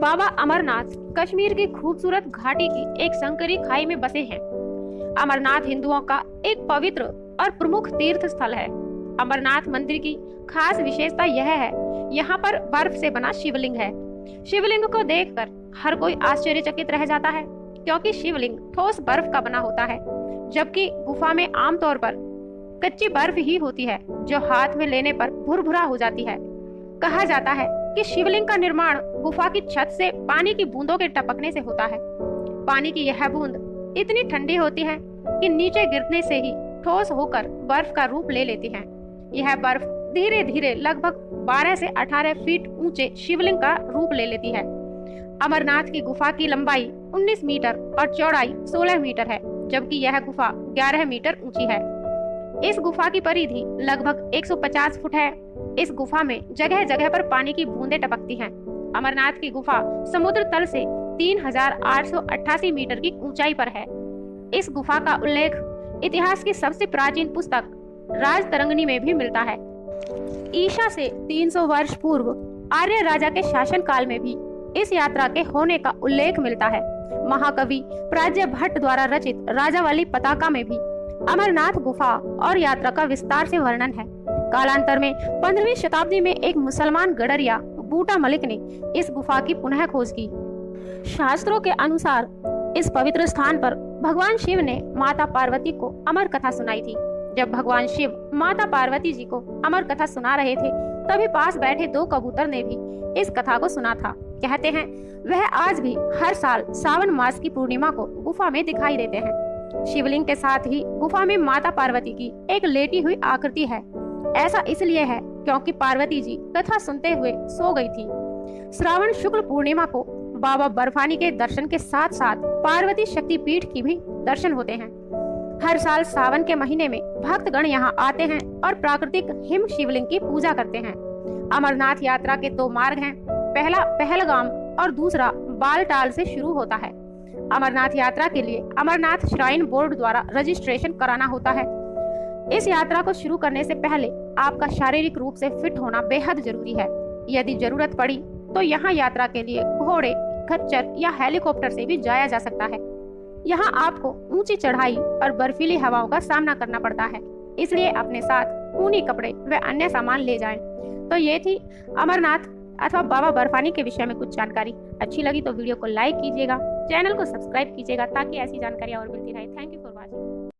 बाबा अमरनाथ कश्मीर की खूबसूरत घाटी की एक संकरी खाई में बसे हैं। अमरनाथ हिंदुओं का एक पवित्र और प्रमुख तीर्थ स्थल है। अमरनाथ मंदिर की खास विशेषता यह है, यहाँ पर बर्फ से बना शिवलिंग है। शिवलिंग को देखकर हर कोई आश्चर्यचकित रह जाता है, क्योंकि शिवलिंग ठोस बर्फ का बना होता है, जबकि गुफा में आमतौर पर कच्ची बर्फ ही होती है, जो हाथ में लेने पर भुरभुरा हो जाती है। कहा जाता है कि शिवलिंग का निर्माण गुफा की छत से पानी की बूंदों के टपकने से होता है। पानी की यह बूंद इतनी ठंडी होती है कि नीचे गिरने से ही ठोस होकर बर्फ का रूप ले लेती है। यह बर्फ धीरे धीरे लगभग 12 से 18 फीट ऊंचे शिवलिंग का रूप ले लेती है। अमरनाथ की गुफा की लंबाई 19 मीटर और चौड़ाई 16 मीटर है, जबकि यह गुफा 11 मीटर ऊंची है। इस गुफा की परिधि लगभग 150 फुट है। इस गुफा में जगह जगह पर पानी की बूंदें टपकती हैं। अमरनाथ की गुफा समुद्र तल से 3888 मीटर की ऊंचाई पर है। इस गुफा का उल्लेख इतिहास की सबसे प्राचीन पुस्तक राजतरंगिणी में भी मिलता है। ईसा से 300 वर्ष पूर्व आर्य राजा के शासन काल में भी इस यात्रा के होने का उल्लेख मिलता है। महाकवि प्राज्य भट्ट द्वारा रचित राजावाली पताका में भी अमरनाथ गुफा और यात्रा का विस्तार से वर्णन है। कालांतर में 15वीं शताब्दी में एक मुसलमान गडरिया बूटा मलिक ने इस गुफा की पुनः खोज की। शास्त्रों के अनुसार इस पवित्र स्थान पर भगवान शिव ने माता पार्वती को अमर कथा सुनाई थी। जब भगवान शिव माता पार्वती जी को अमर कथा सुना रहे थे, तभी पास बैठे 2 कबूतर ने भी इस कथा को सुना था। कहते हैं वह आज भी हर साल सावन मास की पूर्णिमा को गुफा में दिखाई देते हैं। शिवलिंग के साथ ही गुफा में माता पार्वती की एक लेटी हुई आकृति है। ऐसा इसलिए है क्योंकि पार्वती जी कथा सुनते हुए सो गई थी। श्रावण शुक्ल पूर्णिमा को बाबा बर्फानी के दर्शन के साथ साथ पार्वती शक्ति पीठ की भी दर्शन होते हैं। हर साल सावन के महीने में भक्तगण यहाँ आते हैं और प्राकृतिक हिम शिवलिंग की पूजा करते हैं। अमरनाथ यात्रा के 2 मार्ग हैं। पहला पहलगाम और दूसरा बालटाल से शुरू होता है। अमरनाथ यात्रा के लिए अमरनाथ श्राइन बोर्ड द्वारा रजिस्ट्रेशन कराना होता है। इस यात्रा को शुरू करने से पहले आपका शारीरिक रूप से फिट होना बेहद जरूरी है। यदि जरूरत पड़ी तो यहाँ यात्रा के लिए घोड़े, खच्चर या हेलीकॉप्टर से भी जाया जा सकता है। यहाँ आपको ऊंची चढ़ाई और बर्फीली हवाओं का सामना करना पड़ता है, इसलिए अपने साथ ऊनी कपड़े व अन्य सामान ले जाएं। तो ये थी अमरनाथ अथवा बाबा बर्फानी के विषय में कुछ जानकारी। अच्छी लगी तो वीडियो को लाइक कीजिएगा, चैनल को सब्सक्राइब कीजिएगा ताकि ऐसी जानकारियाँ और मिलती रहे। Thank you.